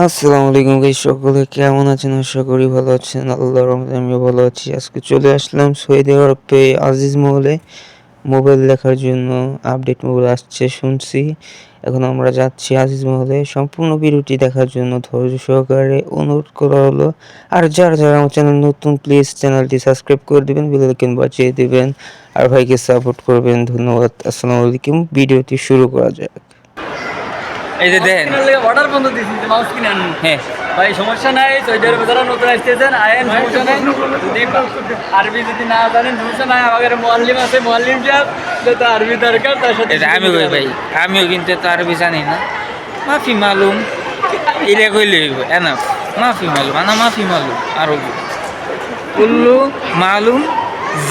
আসসালামু আলাইকুম গাইস, সকলে কেমন আছেন? আশা করি ভালো আছেন। আল্লাহর রহমতে আমিও ভালো আছি। আজকে চলে আসলাম সৌদি আরবে আজিজ মহলে মোবাইল দেখার জন্য। আপডেট মোবাইল আসছে শুনছি। এখন আমরা যাচ্ছি আজিজ মহলে। সম্পূর্ণ ভিডিওটি দেখার জন্য ধৈর্য সহকারে অনুরোধ করা হলো। আর যারা আমার চ্যানেল নতুন, প্লিজ চ্যানেলটি সাবস্ক্রাইব করে দিবেন, বেল আইকন বাজিয়ে দিবেন আর ভাইকে সাপোর্ট করবেন। ধন্যবাদ। আসসালামু আলাইকুম। ভিডিওটি শুরু করা যাক। এই যে দেখেন অর্ডার বন্ধ দিয়েছি যে মাউস কিনে আনুন। হ্যাঁ ভাই, সমস্যা নাই। সৌদি আরবে যারা নতুন আসতেছেন আয়েন, সমস্যা নাই। যদি আরবি যদি না জানেন সমস্যা নাই, আমাদের মোয়াল্লিম আছে, মোয়াল্লিম সাহেব যত আরবি দরকার তার সাথে আমি কই ভাই, আমিও কিন্তু তো আরবি জানি না। মাফি মালুম এটা কইলে হইব এনাফ। মাফি মালুম আনা মাফি মালুম আরবি কুল্লু মালুম।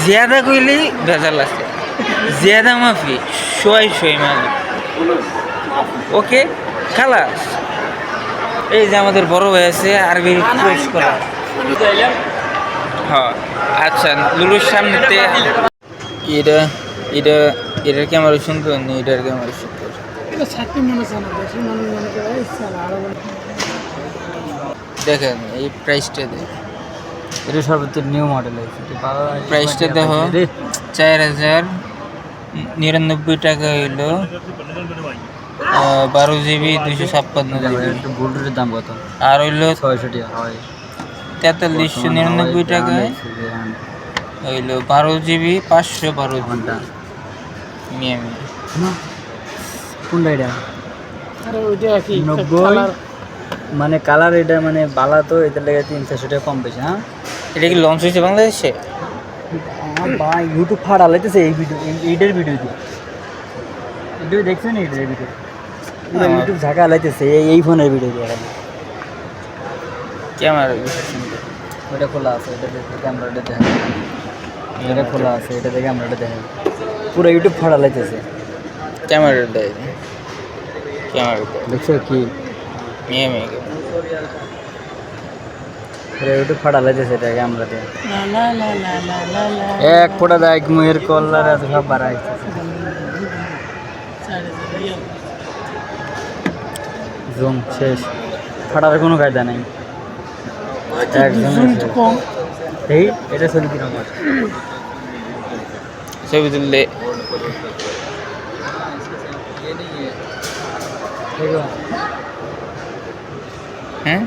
জিয়াদা কইলে ভেজাল আছে। জিয়াদা মাফি শোয় মালুম। ওকে খালাস। এই যে আমাদের বড় ভাই আছে আরবি কোর্স করা। হ্যাঁ আচ্ছা, লুলুর সামনেতে এটা এটা এটার ক্যামেরা সুন্দর নেই, এটার ক্যামেরা সুন্দর। দেখেন এই প্রাইসটা দেখ, এটা সর্বোচ্চ নিউ মডেল। প্রাইসটা দেখো 4099 টাকা হইলো। 12 GB 256 GB। বুলেটের দাম কত? আর হইলো 600 টাকা হয়। 4399 টাকায় হইলো 12 GB 512 ঘন্টা মিয়ামি। কোনটা এটা? আরে ওইটা কি 90 মানে কালার, এটা মানে বালা তো এটার লেগে 300-400 টাকা কম বেশি। হ্যাঁ, এটা কি লঞ্চ হয়েছে বাংলাদেশে? ভাই ইউটিউব ফাড়া লাইতেছে এই ভিডিও, এইটার ভিডিও দিয়ে ভিডিও দেখছেন? এইটার ভিডিও ইউটিউব ঝাঁকা লাইতেছে এই ফোনের ভিডিও দিয়ে। খালি ক্যামেরা ওইটা খোলা আছে, এটা দেখে ক্যামেরাটা দেখা, এটা খোলা আছে, এটা দেখে ক্যামেরাটা দেখা, পুরো ইউটিউব ফাড়া লাইতেছে। ক্যামেরা দেয়, ক্যামেরা দেখছো কি মিয়ামি। ইউটিউব ফাড়া লাইতেছে এটা ক্যামেরাতে। এক ফোটা দেখ মুহের কল্লার আছে সব বাড়াই জুম শেষ, ফাটার কোনো কায়দা নাই। এই এটা ছবি কিরকম আছে? ছবি তুললে হ্যাঁ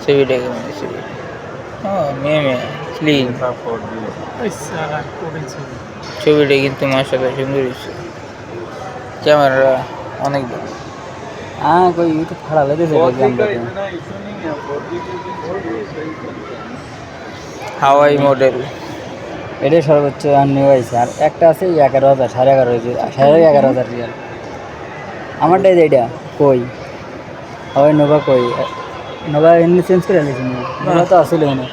ছবিটা কেমন? ছবি মেয়ে ক্লিন। ছবিটা কিন্তু মাশাআল্লাহ সুন্দর হয়েছে। ক্যামেরা অনেক ভালো। হ্যাঁ কই ইউটিউব ফাড়া লাইতেছে ক্যামেরাতে। হাওয়াই মডেল এটাই সর্বোচ্চ নিউ হয়েছে। আর একটা আছে 11,000, 11,500 হয়েছে, 11,500 রিয়াল। আমারটাই এটা কই হয় নোভা, কই নোভা এমনি চেঞ্জ করে নিয়েছি। নোভা তো আসলে না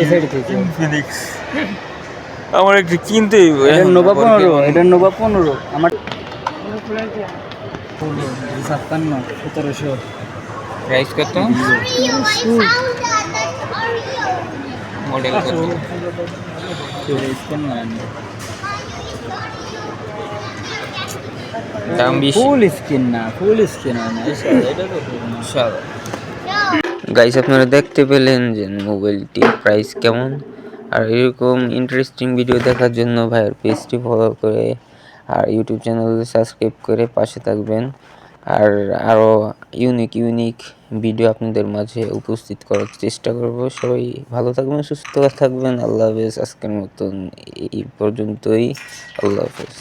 এই সাইডে থেকে ফিনিক্স। আমার একটু কিনতে হইব। এটা নোভা 15, এটা নোভা 15 আমার 56, 1700। প্রাইস কত? মডেল কত? দাম বেশি। ফুল স্ক্রিন না, ফুল স্ক্রিন হয় না এটা তো। গাইস আপনারা দেখতে পেলেন যে মোবাইলটির প্রাইস কেমন। আর এরকম ইন্টারেস্টিং ভিডিও দেখার জন্য ভাইয়ের পেজটি ফলো করে আর ইউটিউব চ্যানেল সাবস্ক্রাইব করে পাশে থাকবেন। আর আরও ইউনিক ভিডিও আপনাদের মাঝে উপস্থিত করার চেষ্টা করব। সবাই ভালো থাকবেন, সুস্থ থাকবেন। আল্লাহ হাফেজ। আজকের মতন এই পর্যন্তই। আল্লাহ হাফেজ।